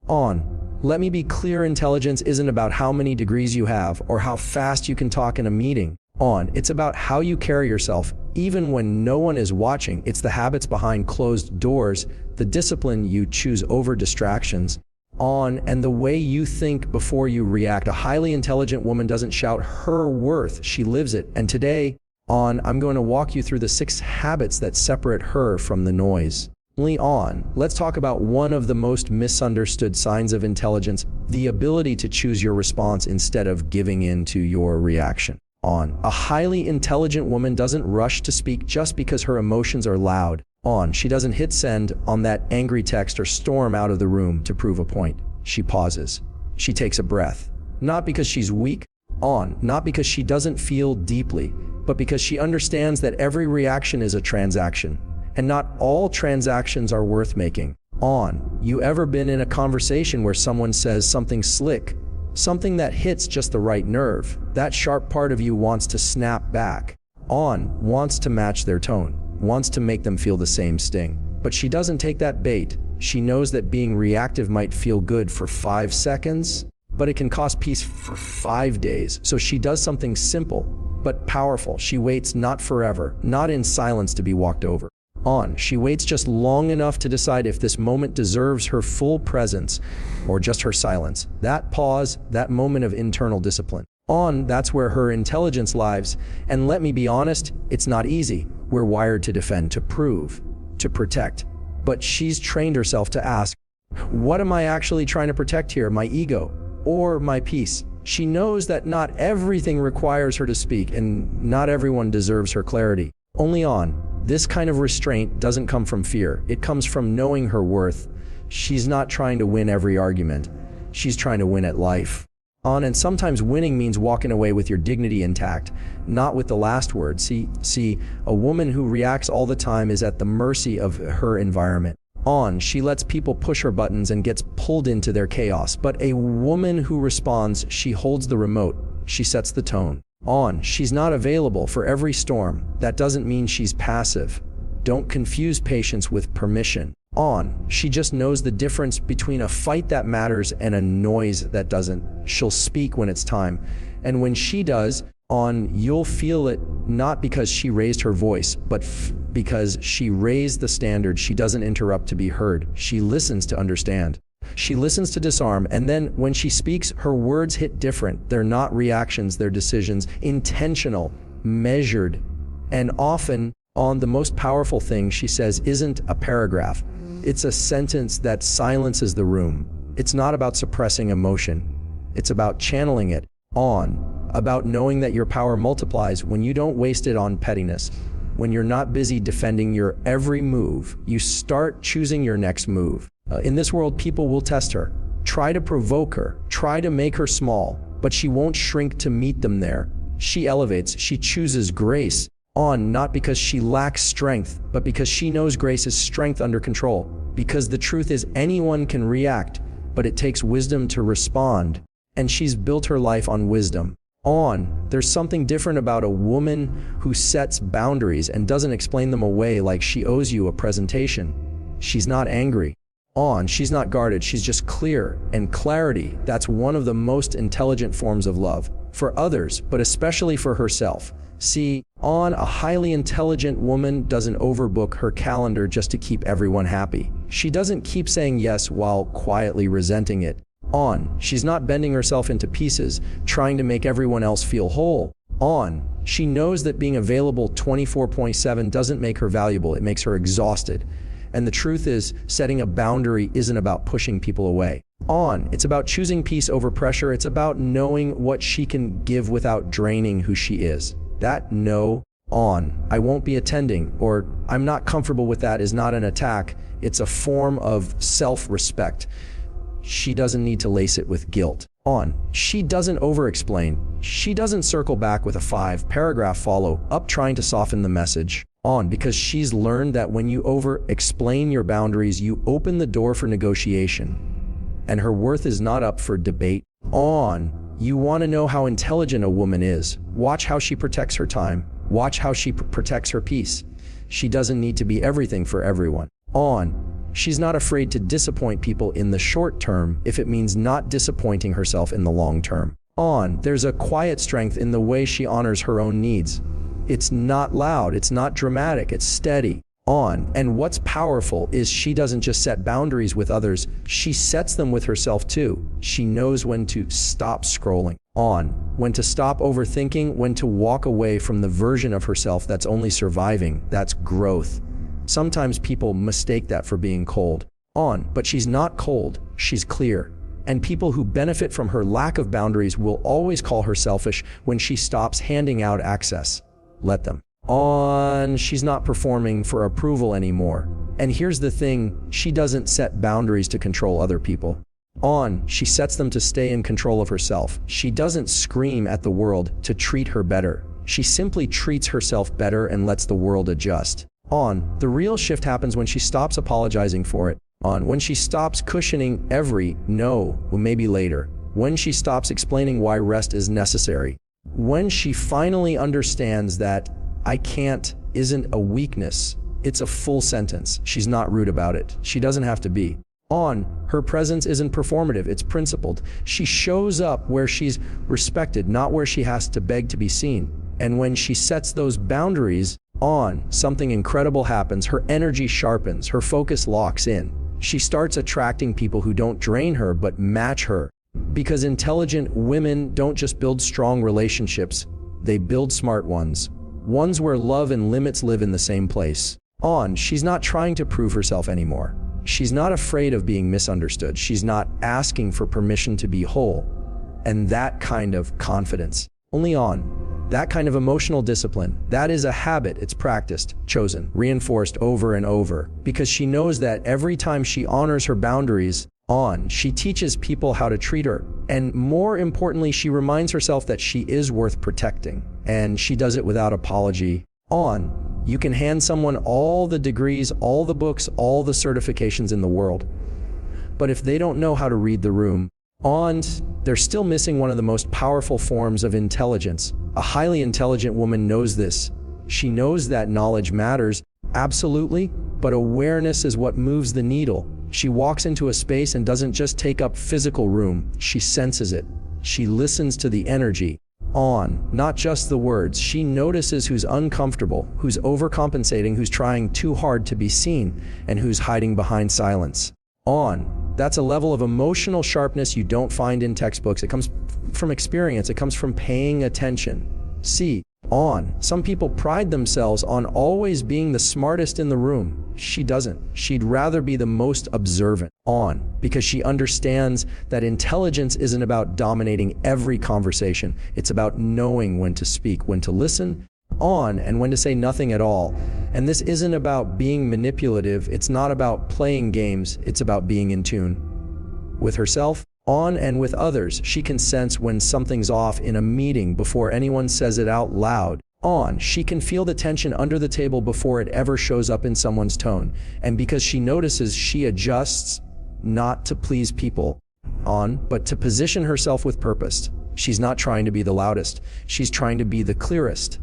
On. Let me be clear, intelligence isn't about how many degrees you have or how fast you can talk in a meeting. On. It's about how you carry yourself, even when no one is watching. It's the habits behind closed doors, the discipline you choose over distractions. On. And the way you think before you react. A highly intelligent woman doesn't shout her worth, she lives it. And today, I'm going to walk you through the 6 habits that separate her from the noise. Let's talk about one of the most misunderstood signs of intelligence, the ability to choose your response instead of giving in to your reaction. A highly intelligent woman doesn't rush to speak just because her emotions are loud. She doesn't hit send on that angry text or storm out of the room to prove a point. She pauses. She takes a breath. Not because she's weak. Not because she doesn't feel deeply, but because she understands that every reaction is a transaction, and not all transactions are worth making. You ever been in a conversation where someone says something slick, something that hits just the right nerve? That sharp part of you wants to snap back. Wants to match their tone, wants to make them feel the same sting. But she doesn't take that bait. She knows that being reactive might feel good for 5 seconds, but it can cost peace for 5 days. So she does something simple, but powerful. She waits, not forever, not in silence to be walked over. She waits just long enough to decide if this moment deserves her full presence or just her silence. That pause, that moment of internal discipline. That's where her intelligence lies. And let me be honest, it's not easy. We're wired to defend, to prove, to protect. But she's trained herself to ask, what am I actually trying to protect here? My ego or my peace? She knows that not everything requires her to speak, and not everyone deserves her clarity. Only this kind of restraint doesn't come from fear. It comes from knowing her worth. She's not trying to win every argument. She's trying to win at life. And sometimes winning means walking away with your dignity intact, not with the last word. See, a woman who reacts all the time is at the mercy of her environment. She lets people push her buttons and gets pulled into their chaos. But a woman who responds, she holds the remote. She sets the tone. She's not available for every storm. That doesn't mean she's passive. Don't confuse patience with permission. She just knows the difference between a fight that matters and a noise that doesn't. She'll speak when it's time. And when she does, you'll feel it, not because she raised her voice, but because she raised the standard. She doesn't interrupt to be heard. She listens to understand. She listens to disarm, and then when she speaks, her words hit different. They're not reactions, they're decisions, intentional, measured, and often the most powerful thing she says isn't a paragraph. It's a sentence that silences the room. It's not about suppressing emotion. It's about channeling it about knowing that your power multiplies when you don't waste it on pettiness. When you're not busy defending your every move, you start choosing your next move. In this world, people will test her, try to provoke her, try to make her small, but she won't shrink to meet them there. She elevates, she chooses grace, not because she lacks strength, but because she knows grace is strength under control. Because the truth is, anyone can react, but it takes wisdom to respond, and she's built her life on wisdom. There's something different about a woman who sets boundaries and doesn't explain them away like she owes you a presentation. She's not angry. She's not guarded, she's just clear. And clarity, that's one of the most intelligent forms of love. For others, but especially for herself. See, a highly intelligent woman doesn't overbook her calendar just to keep everyone happy. She doesn't keep saying yes while quietly resenting it. She's not bending herself into pieces, trying to make everyone else feel whole. She knows that being available 24/7 doesn't make her valuable, it makes her exhausted. And the truth is, setting a boundary isn't about pushing people away. It's about choosing peace over pressure. It's about knowing what she can give without draining who she is. That no, I won't be attending, or I'm not comfortable with that is not an attack. It's a form of self-respect. She doesn't need to lace it with guilt. She doesn't over-explain. She doesn't circle back with a 5-paragraph follow-up trying to soften the message. Because she's learned that when you over-explain your boundaries, you open the door for negotiation. And her worth is not up for debate. You want to know how intelligent a woman is. Watch how she protects her time. Watch how she protects her peace. She doesn't need to be everything for everyone. She's not afraid to disappoint people in the short term if it means not disappointing herself in the long term. On, there's a quiet strength in the way she honors her own needs. It's not loud, it's not dramatic, it's steady. On, and what's powerful is she doesn't just set boundaries with others, she sets them with herself too. She knows when to stop scrolling. On, when to stop overthinking, when to walk away from the version of herself that's only surviving. That's growth. Sometimes people mistake that for being cold. On, but she's not cold, she's clear. And people who benefit from her lack of boundaries will always call her selfish when she stops handing out access. Let them. On, she's not performing for approval anymore. And here's the thing, she doesn't set boundaries to control other people. On, she sets them to stay in control of herself. She doesn't scream at the world to treat her better. She simply treats herself better and lets the world adjust. On, the real shift happens when she stops apologizing for it. On, when she stops cushioning every no, well, maybe later. When she stops explaining why rest is necessary. When she finally understands that I can't isn't a weakness, it's a full sentence. She's not rude about it. She doesn't have to be. On, her presence isn't performative, it's principled. She shows up where she's respected, not where she has to beg to be seen. And when she sets those boundaries, on, something incredible happens. Her energy sharpens, her focus locks in. She starts attracting people who don't drain her but match her. Because intelligent women don't just build strong relationships, they build smart ones. Ones where love and limits live in the same place. On, she's not trying to prove herself anymore. She's not afraid of being misunderstood. She's not asking for permission to be whole. And that kind of confidence, only on, that kind of emotional discipline, that is a habit. It's practiced, chosen, reinforced over and over. Because she knows that every time she honors her boundaries, on, she teaches people how to treat her. And more importantly, she reminds herself that she is worth protecting. And she does it without apology. On, you can hand someone all the degrees, all the books, all the certifications in the world. But if they don't know how to read the room, on, they're still missing one of the most powerful forms of intelligence. A highly intelligent woman knows this. She knows that knowledge matters, absolutely, but awareness is what moves the needle. She walks into a space and doesn't just take up physical room, she senses it. She listens to the energy. On, not just the words. She notices who's uncomfortable, who's overcompensating, who's trying too hard to be seen, and who's hiding behind silence. On, that's a level of emotional sharpness you don't find in textbooks. It comes from experience, it comes from paying attention. See, on, some people pride themselves on always being the smartest in the room. She doesn't. She'd rather be the most observant. On, because she understands that intelligence isn't about dominating every conversation. It's about knowing when to speak, when to listen, on, and when to say nothing at all. And this isn't about being manipulative. It's not about playing games. It's about being in tune with herself, on, and with others. She can sense when something's off in a meeting before anyone says it out loud. On, she can feel the tension under the table before it ever shows up in someone's tone. And because she notices, she adjusts, not to please people, on, but to position herself with purpose. She's not trying to be the loudest. She's trying to be the clearest.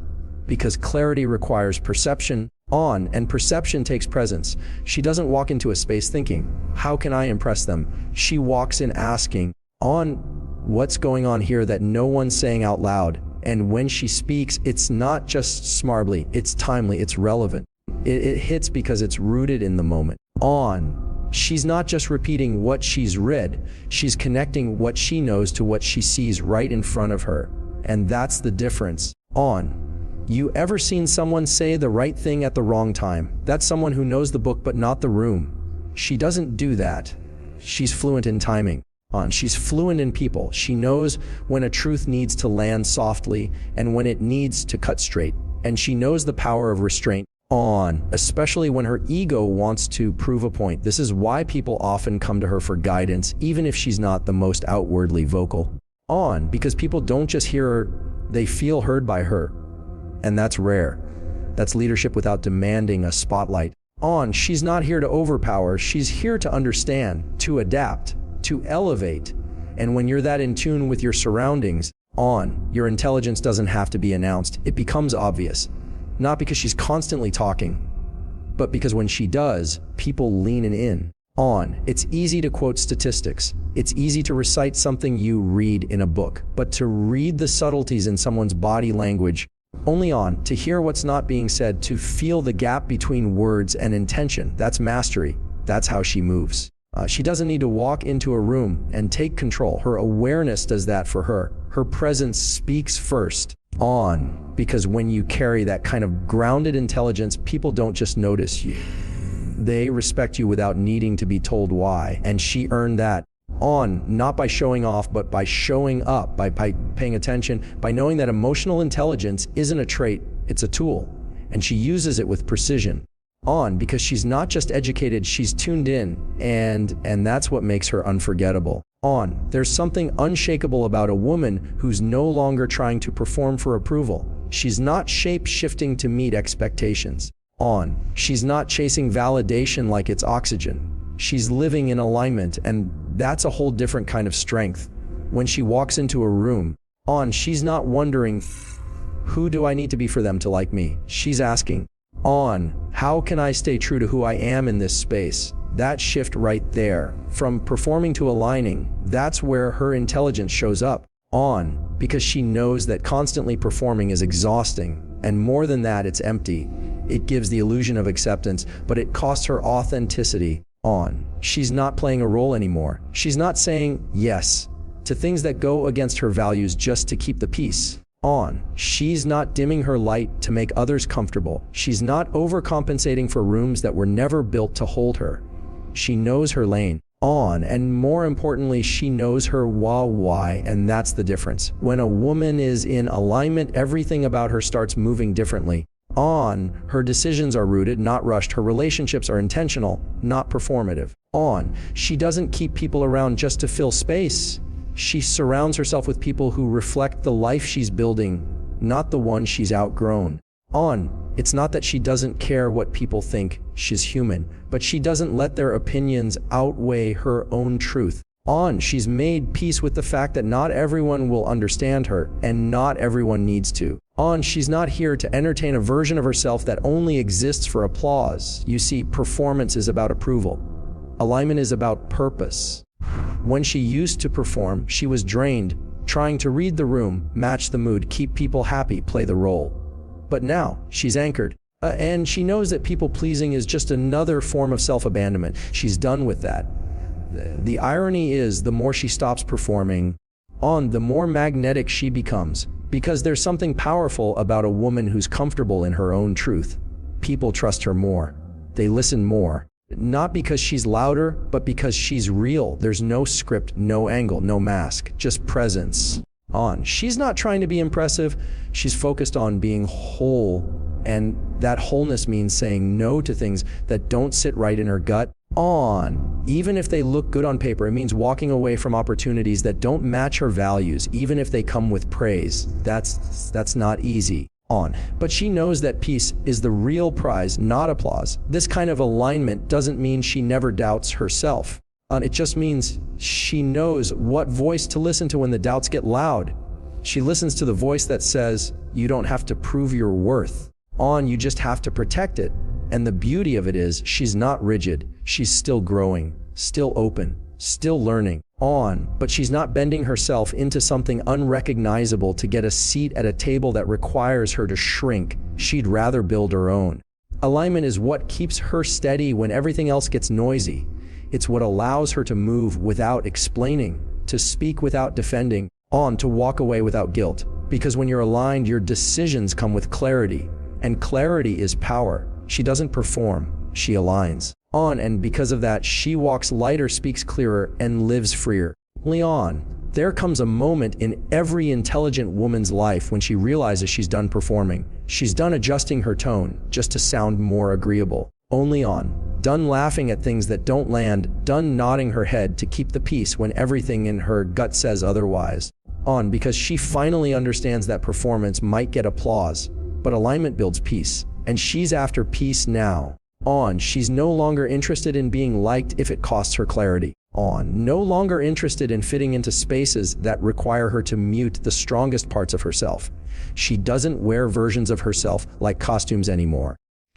Because clarity requires perception, on, and perception takes presence. She doesn't walk into a space thinking, how can I impress them? She walks in asking, on, what's going on here that no one's saying out loud? And when she speaks, it's not just smartly, it's timely, it's relevant. It hits because it's rooted in the moment. On, she's not just repeating what she's read, she's connecting what she knows to what she sees right in front of her. And that's the difference. On, you ever seen someone say the right thing at the wrong time? That's someone who knows the book but not the room. She doesn't do that. She's fluent in timing. On, she's fluent in people. She knows when a truth needs to land softly and when it needs to cut straight. And she knows the power of restraint. On, especially when her ego wants to prove a point. This is why people often come to her for guidance, even if she's not the most outwardly vocal. On, because people don't just hear her, they feel heard by her. And that's rare. That's leadership without demanding a spotlight. On, she's not here to overpower, she's here to understand, to adapt, to elevate. And when you're that in tune with your surroundings, on, your intelligence doesn't have to be announced. It becomes obvious. Not because she's constantly talking, but because when she does, people lean in. On. It's easy to quote statistics. It's easy to recite something you read in a book, but to read the subtleties in someone's body language, only on, to hear what's not being said, to feel the gap between words and intention, that's mastery. That's how she moves. She doesn't need to walk into a room and take control. Her awareness does that for her. Her presence speaks first. On. Because when you carry that kind of grounded intelligence, people don't just notice you. They respect you without needing to be told why. And she earned that. On, not by showing off, but by showing up, by paying attention, by knowing that emotional intelligence isn't a trait, it's a tool. And she uses it with precision. On, because she's not just educated, she's tuned in, and that's what makes her unforgettable. On, there's something unshakable about a woman who's no longer trying to perform for approval. She's not shape-shifting to meet expectations. On, she's not chasing validation like it's oxygen. She's living in alignment, and that's a whole different kind of strength. When she walks into a room, on, she's not wondering, who do I need to be for them to like me? She's asking, on, how can I stay true to who I am in this space? That shift right there, from performing to aligning, that's where her intelligence shows up. On, because she knows that constantly performing is exhausting, and more than that, it's empty. It gives the illusion of acceptance, but it costs her authenticity. On, she's not playing a role anymore. She's not saying yes to things that go against her values just to keep the peace. On, she's not dimming her light to make others comfortable. She's not overcompensating for rooms that were never built to hold her. She knows her lane. On, and more importantly, she knows her why, and that's the difference. When a woman is in alignment, everything about her starts moving differently. On, her decisions are rooted, not rushed. Her relationships are intentional, not performative. On, she doesn't keep people around just to fill space. She surrounds herself with people who reflect the life she's building, not the one she's outgrown. On, it's not that she doesn't care what people think, she's human, but she doesn't let their opinions outweigh her own truth. On, she's made peace with the fact that not everyone will understand her, and not everyone needs to. On, she's not here to entertain a version of herself that only exists for applause. You see, performance is about approval. Alignment is about purpose. When she used to perform, she was drained, trying to read the room, match the mood, keep people happy, play the role. But now, she's anchored. And she knows that people-pleasing is just another form of self-abandonment. She's done with that. The irony is, the more she stops performing, the more magnetic she becomes. Because there's something powerful about a woman who's comfortable in her own truth. People trust her more. They listen more. Not because she's louder, but because she's real. There's no script, no angle, no mask, just presence. She's not trying to be impressive. She's focused on being whole. And that wholeness means saying no to things that don't sit right in her gut. Even if they look good on paper, it means walking away from opportunities that don't match her values, even if they come with praise. That's not easy. But she knows that peace is the real prize, not applause. This kind of alignment doesn't mean she never doubts herself. It just means she knows what voice to listen to when the doubts get loud. She listens to the voice that says, you don't have to prove your worth. You just have to protect it. And the beauty of it is, she's not rigid. She's still growing, still open, still learning. But she's not bending herself into something unrecognizable to get a seat at a table that requires her to shrink. She'd rather build her own. Alignment is what keeps her steady when everything else gets noisy. It's what allows her to move without explaining, to speak without defending, to walk away without guilt. Because when you're aligned, your decisions come with clarity. And clarity is power. She doesn't perform, she aligns. And because of that, she walks lighter, speaks clearer, and lives freer. There comes a moment in every intelligent woman's life when she realizes she's done performing. She's done adjusting her tone just to sound more agreeable. Done laughing at things that don't land, done nodding her head to keep the peace when everything in her gut says otherwise. Because she finally understands that performance might get applause, but alignment builds peace. And she's after peace now. She's no longer interested in being liked if it costs her clarity. No longer interested in fitting into spaces that require her to mute the strongest parts of herself. She doesn't wear versions of herself like costumes anymore.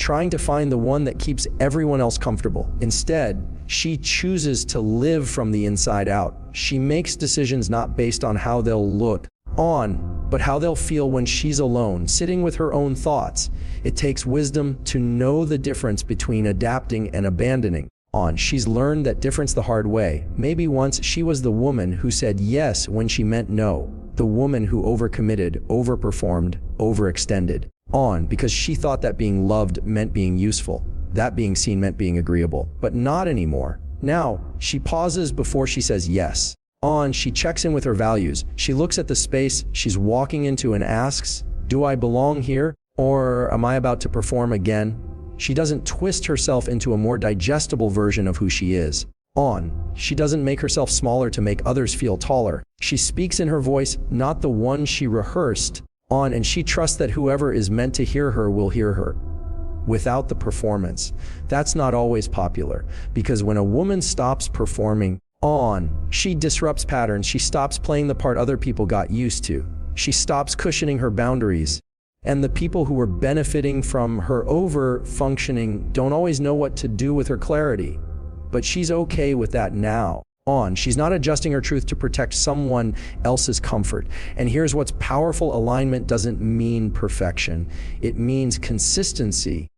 trying to find the one that keeps everyone else comfortable. Instead, she chooses to live from the inside out. She makes decisions not based on how they'll look on, but how they'll feel when she's alone, sitting with her own thoughts. It takes wisdom to know the difference between adapting and abandoning. She's learned that difference the hard way. Maybe once she was the woman who said yes when she meant no. The woman who overcommitted, overperformed, overextended. Because she thought that being loved meant being useful. That being seen meant being agreeable. But not anymore. Now, she pauses before she says yes. She checks in with her values. She looks at the space she's walking into and asks, do I belong here? Or am I about to perform again? She doesn't twist herself into a more digestible version of who she is. She doesn't make herself smaller to make others feel taller. She speaks in her voice, not the one she rehearsed. And she trusts that whoever is meant to hear her will hear her. Without the performance. That's not always popular, because when a woman stops performing, she disrupts patterns. She stops playing the part other people got used to. She stops cushioning her boundaries. And the people who were benefiting from her over-functioning don't always know what to do with her clarity. But she's okay with that now. She's not adjusting her truth to protect someone else's comfort. And here's what's powerful: alignment doesn't mean perfection. It means consistency.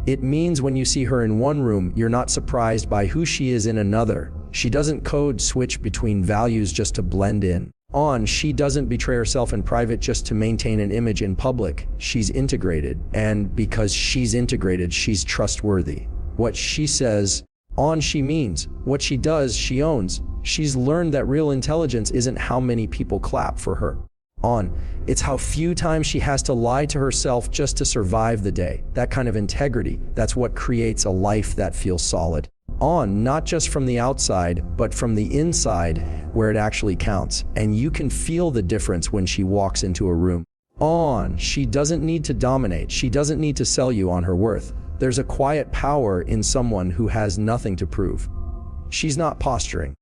It means when you see her in one room, you're not surprised by who she is in another. She doesn't code switch between values just to blend in. She doesn't betray herself in private just to maintain an image in public. She's integrated. And because she's integrated, she's trustworthy. What she says, she means. What she does, she owns. She's learned that real intelligence isn't how many people clap for her. It's how few times she has to lie to herself just to survive the day. That kind of integrity, that's what creates a life that feels solid. Not just from the outside, but from the inside, where it actually counts. And you can feel the difference when she walks into a room. She doesn't need to dominate. She doesn't need to sell you on her worth. There's a quiet power in someone who has nothing to prove. She's not posturing.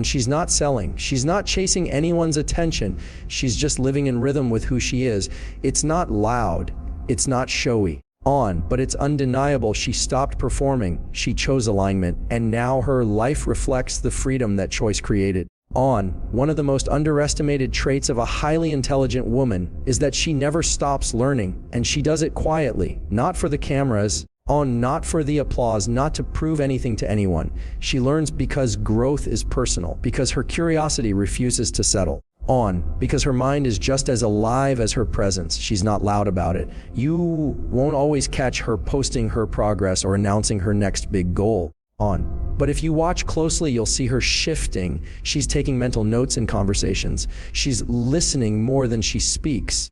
She's not selling. She's not chasing anyone's attention. She's just living in rhythm with who she is. It's not loud. It's not showy. But it's undeniable. She stopped performing. She chose alignment. And now her life reflects the freedom that choice created. One of the most underestimated traits of a highly intelligent woman is that she never stops learning. And she does it quietly, not for the cameras, not for the applause, not to prove anything to anyone. She learns because growth is personal, because her curiosity refuses to settle. Because her mind is just as alive as her presence. She's not loud about it. You won't always catch her posting her progress or announcing her next big goal. But if you watch closely, you'll see her shifting. She's taking mental notes in conversations. She's listening more than she speaks.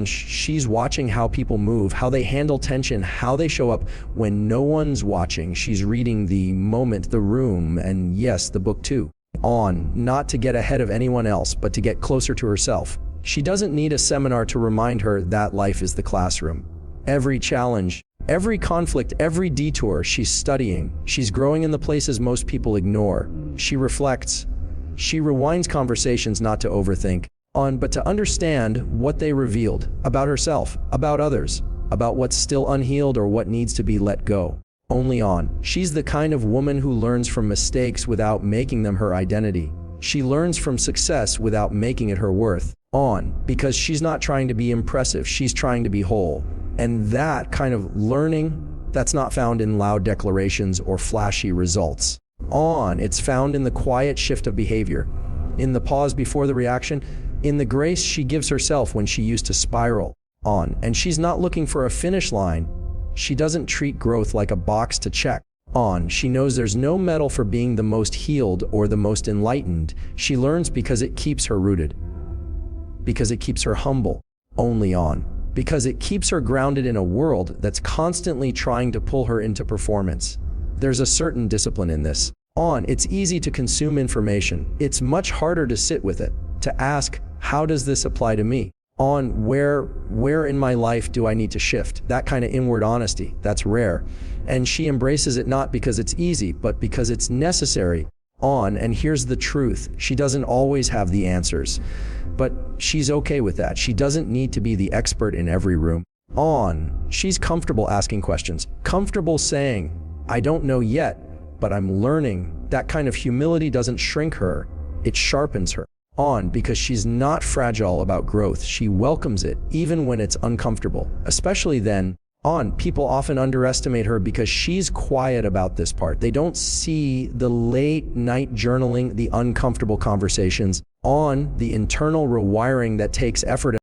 She's watching how people move, how they handle tension, how they show up when no one's watching. She's reading the moment, the room, and yes, the book too. Not to get ahead of anyone else, but to get closer to herself. She doesn't need a seminar to remind her that life is the classroom. Every challenge, every conflict, every detour, she's studying. She's growing in the places most people ignore. She reflects. She rewinds conversations not to overthink, but to understand what they revealed about herself, about others, about what's still unhealed or what needs to be let go. She's the kind of woman who learns from mistakes without making them her identity. She learns from success without making it her worth. Because she's not trying to be impressive, she's trying to be whole. And that kind of learning, that's not found in loud declarations or flashy results. It's found in the quiet shift of behavior, in the pause before the reaction, in the grace she gives herself when she used to spiral. And she's not looking for a finish line. She doesn't treat growth like a box to check. She knows there's no medal for being the most healed or the most enlightened. She learns because it keeps her rooted. Because it keeps her humble. Because it keeps her grounded in a world that's constantly trying to pull her into performance. There's a certain discipline in this. It's easy to consume information. It's much harder to sit with it, to ask, how does this apply to me? Where in my life do I need to shift? That kind of inward honesty, that's rare. And she embraces it not because it's easy, but because it's necessary. And here's the truth. She doesn't always have the answers, but she's okay with that. She doesn't need to be the expert in every room. On, she's comfortable asking questions, comfortable saying, I don't know yet, but I'm learning. That kind of humility doesn't shrink her, it sharpens her. On, because she's not fragile about growth, she welcomes it even when it's uncomfortable, especially then. On, people often underestimate her because she's quiet about this part. They don't see the late night journaling, the uncomfortable conversations. On, the internal rewiring that takes effort.